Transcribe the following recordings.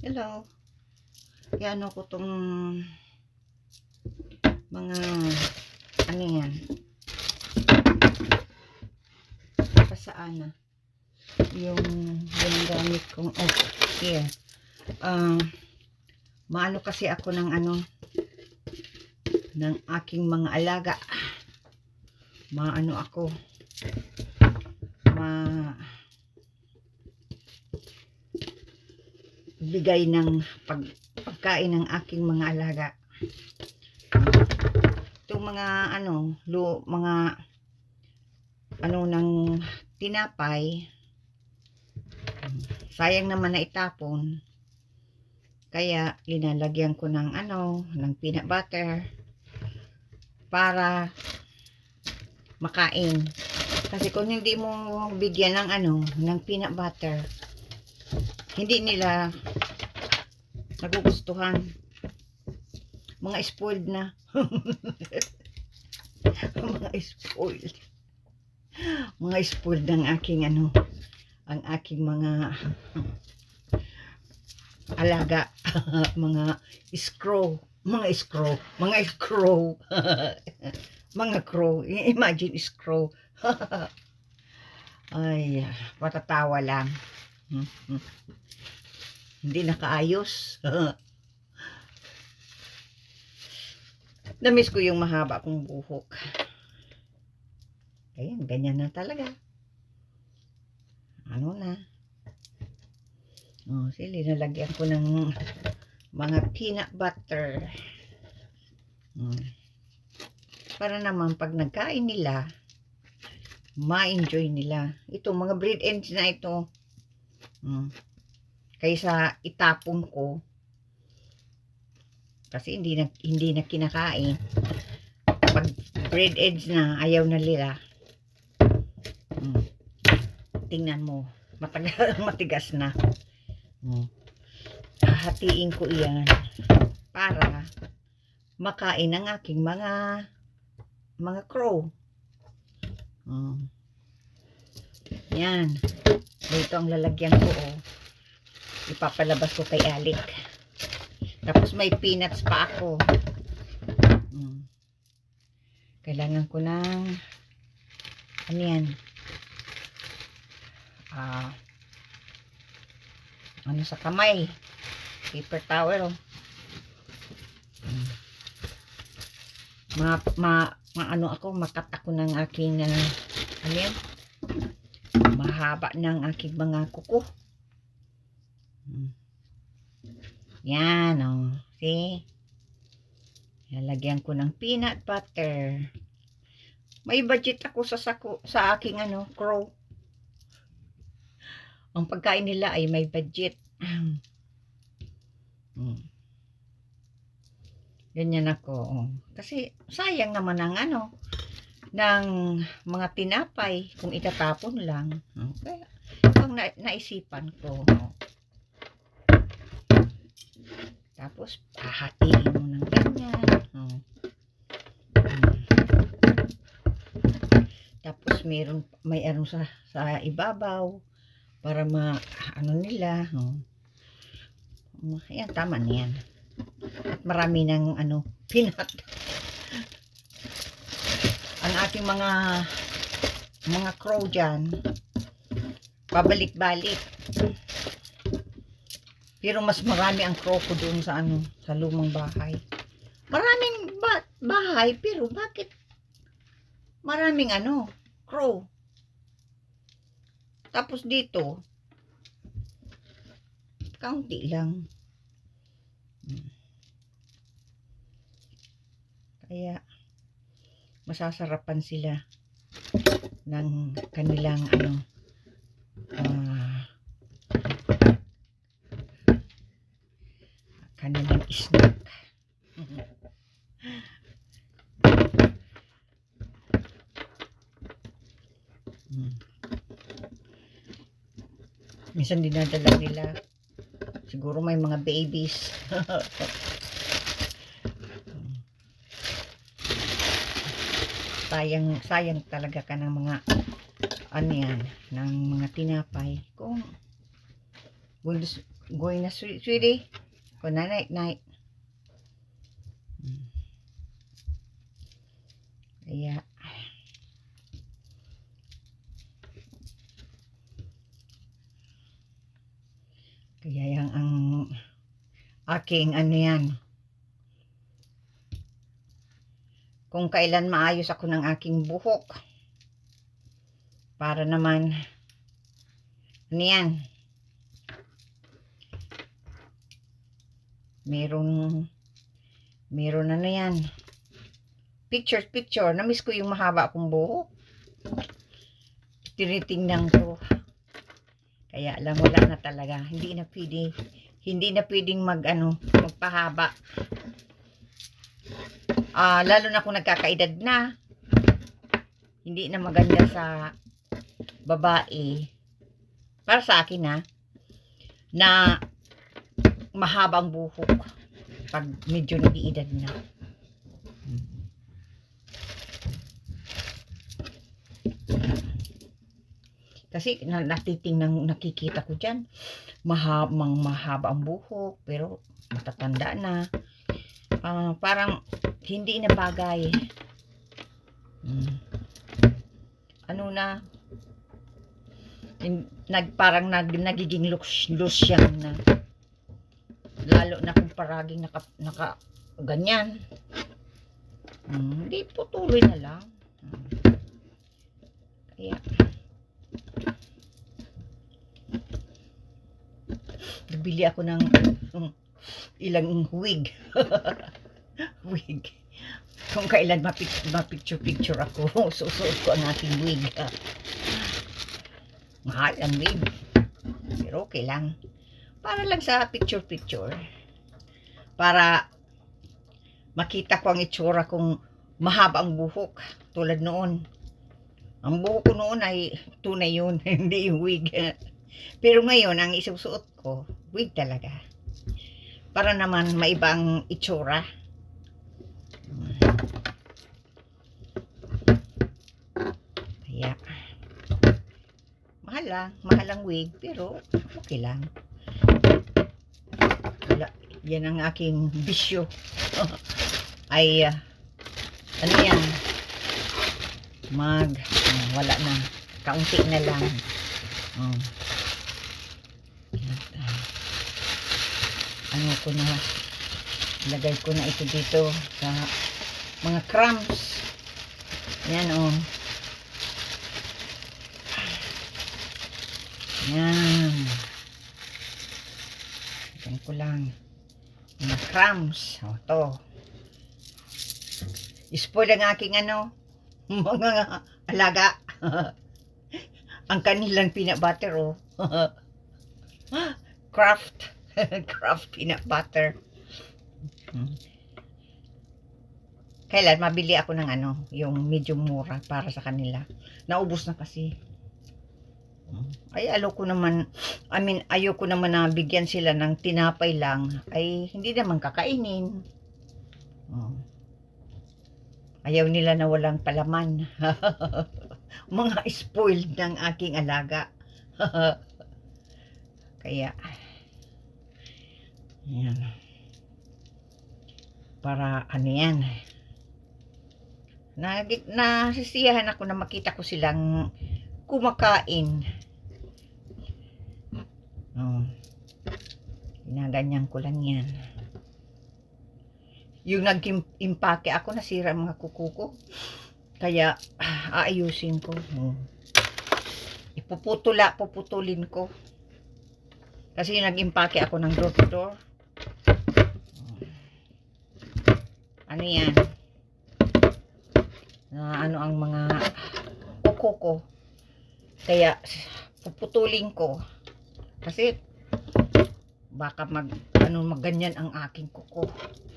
Hello. Yan ko tong mga ano yan. Pasaan na. Yung ginagamit kong here. Maano kasi ako ng ng aking mga alaga. Maano ako. Bigay ng pagkain ng aking mga alaga. Itong mga ng tinapay, sayang naman na itapon, kaya linalagyan ko ng ng peanut butter para makain. Kasi kung hindi mo bigyan ng ng peanut butter, hindi nila nagugustuhan. Mga spoiled na. mga spoiled ng aking ang aking mga alaga. mga crow. Imagine crow. Ay, patatawa lang. Hindi nakaayos. Namiss ko yung mahaba kong buhok. Ayan, ganyan na talaga. Sili, nalagyan ko ng mga peanut butter. Para naman pag nagkain nila, ma-enjoy nila. Ito, mga bread ends na ito. Kaysa itapon ko. Kasi hindi na kinakain. Pag bread ends na, ayaw na nila. Tingnan mo, matigas na. Hahatiin ko iyan para makain ang aking mga crow. Yan. Dito ang lalagyan ko. Ipapalabas ko kay Alik. Tapos may peanuts pa ako. Kailangan ko ng yan. Sa kamay. Paper towel. Makat ako ng aking mahaba ng aking mga kuko. Yan, see? Lalagyan ko ng peanut butter. May budget ako sa aking crow. Ang pagkain nila ay may budget. Ganyan ako. Kasi sayang naman ang ng mga tinapay kung itatapon lang. Kaya ang naisipan ko. Tapos hahatiin mo ng ganyan. Tapos may sa ibabaw para nila. Ayan, tama niyan. At marami ng peanut. Ang aking mga crow dyan, pabalik-balik. Pero mas marami ang crow ko doon sa lumang bahay. Maraming bahay, pero bakit maraming crow? Tapos dito, kaunti lang. Kaya masasarapan sila ng kanilang kanilang snack. Minsan dinadala nila. Siguro may mga babies. sayang talaga ka ng mga ng mga tinapay. Kung Going na, sweetie. O, night, night. Kaya, yan ang aking ano yan. Kung kailan maayos ako ng aking buhok. Para naman, ano yan. Meron ano yan. Picture. Namiss ko yung mahaba akong buhok. Tinitingnan ko. Kaya alam, wala na talaga. Hindi na pwedeng magpahaba. Lalo na kung nagkakaedad na. Hindi na maganda sa babae. Para sa akin na mahabang buhok pag medyo nag-iedad na. Kasi nakikita ko dyan, mahaba ang buhok, pero matatanda na. Parang hindi na bagay. Ano na, parang nagiging losyang na. Lalo na kung paraging naka ganyan. Hindi, tuloy na lang. Kaya, nabili ako ng ilang wig. Wig. Kung kailan mapicture ako, susuot ko ang aking wig. Mahal ang wig. Pero okay lang. Para lang sa picture. Para makita ko ang itsura kung mahaba ang buhok. Tulad noon. Ang buhok ko noon ay tunay yun. Hindi yung wig. Pero ngayon, ang isusuot ko, wig talaga. Para naman maibang itsura. Kaya, mahal ang wig, pero okay lang. Wala, yan ang aking bisyo. Ay, ano yan? Wala na. Kaunti na lang. Ano ko na, ilagay ko na ito dito sa mga crumbs. Yan yan. Yan ko lang. Mga crumbs. To. Spoil ang aking mga alaga. Ang kanilang peanut butter, Kraft peanut butter. Kailan mabili ako ng yung medyo mura para sa kanila. Naubos na kasi. Ay, ayoko naman na bigyan sila ng tinapay lang. Ay, hindi naman kakainin. Ayaw nila na walang palaman. Mga spoiled ng aking alaga. Kaya, yan. Para yan. Nasisiyahan ako na makita ko silang kumakain. Ginaganyan ko lang yan. Yung nag-impake ako, nasira mga kuko ko. Kaya, aayusin ko. Puputulin ko. Kasi nag-impake ako ng door to door. Ano yan? Ano ang mga kuko ko. Kaya, puputulin ko. Kasi, baka magganyan ang aking kuko.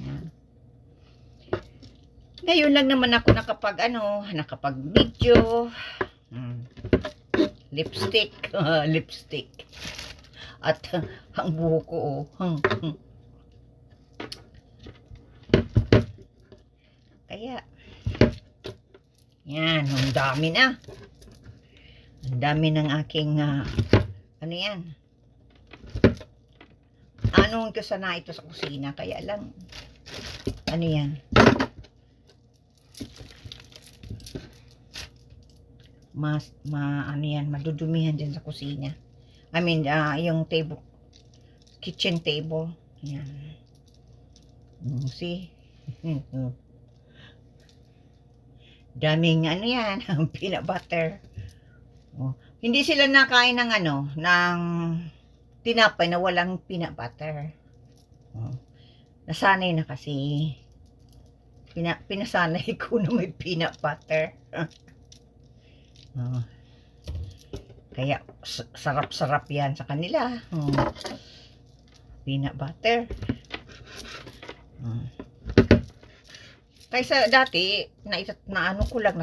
Yan. Ngayon lang naman ako nakapag video. Lipstick. At ang buhok ko, Kaya, yan, ang dami na. Ang dami ng aking, yan. Anong ko sana ito sa kusina, kaya lang, ano yan, ano yan, madudumihan dyan sa kusina. I mean, yung table, kitchen table. Yan. See? Daming ano yan, peanut butter. Oh. Hindi sila nakain ng ano, ng tinapay na walang peanut butter. Oh. Nasanay na kasi. Pinasanay ko na may peanut butter. Oh. Kaya sarap-sarap yan sa kanila. Oh. Peanut butter. Oh. Kaysa dati, na ano ko lang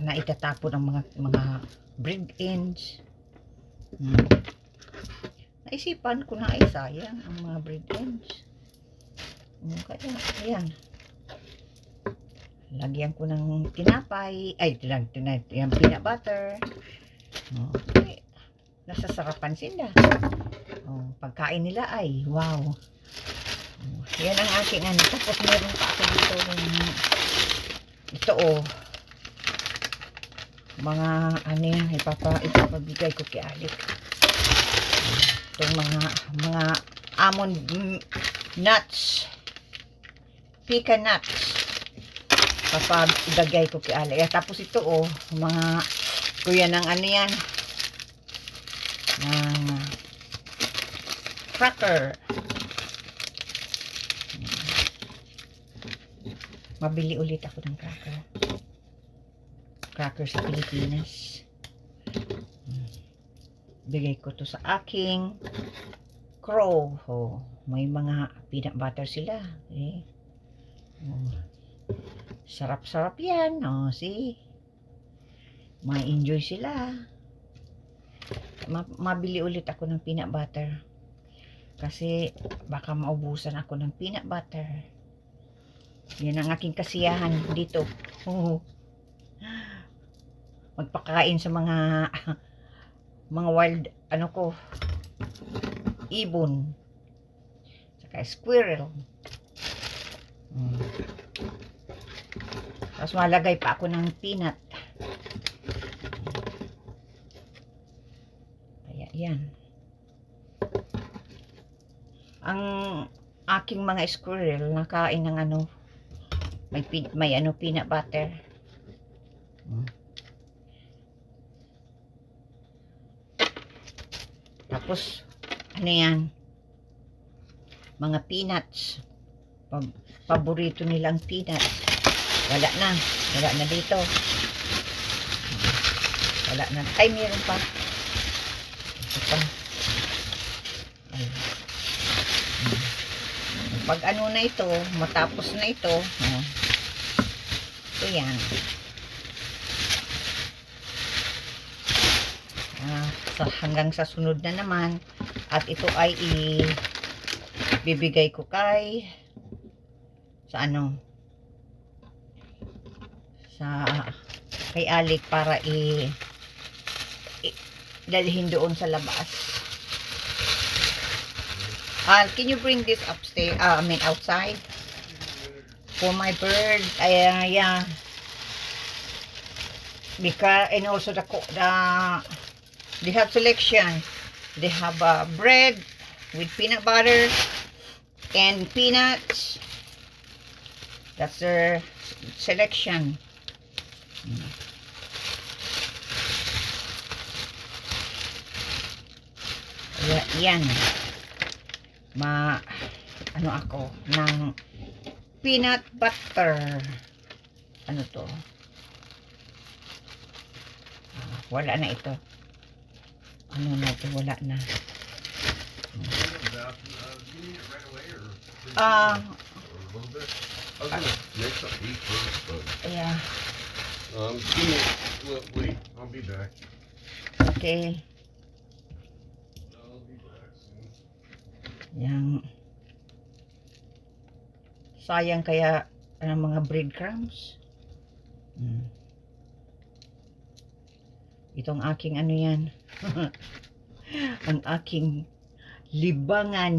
na itatapon ang mga bread ends. Naisipan ko na ay sayang ang mga bread ends. Kaya, ayan. Lagyan ko ng tinapay. Ay, yung peanut butter. Okay. Nasasarapan sila. Pagkain nila ay, wow. Yan ang aking ano. Tapos meron pa ako dito. Ito mga ano yan. Ipapabigay ko kay Alec. Itong mga almond nuts. Pecan nuts. Papabigay ko kay Alec. Tapos ito mga kuya ng ano yan. Cracker. Mabili ulit ako ng cracker. Cracker sa Pilipinas. Bigay ko to sa aking crow. May mga peanut butter sila. Sarap-sarap yan. See? May enjoy sila. Mabili ulit ako ng peanut butter. Kasi baka maubusan ako ng peanut butter. Yan ang aking kasiyahan dito. Magpakain sa mga wild ano ko, ibon, saka squirrel. Tapos malagay pa ako ng peanut. Kaya yan. Ang aking mga squirrel nakain ng ano, may ano, peanut butter. Tapos ano yan, mga peanuts. Paborito nilang peanuts. Wala na dito. Wala na. Ay, meron pa. Ito pa. Ay. Pag ano na ito, matapos na ito, ito yan. Hanggang sa sunod na naman. At ito ay bibigay ko kay kay Alec para dalhin doon sa labas. Can you bring this upstairs? I mean outside for my bird. Yeah. Because and also they have selection. They have bread with peanut butter and peanuts. That's their selection. Yan. Ano ako ng peanut butter. Ano to? Wala na ito. Ano na ito? Wala na. Yeah. Wait, I'll be back. Okay. I'll be back soon. Yang sayang kaya ang mga breadcrumbs. Itong aking ano yan. Ang aking Libangan.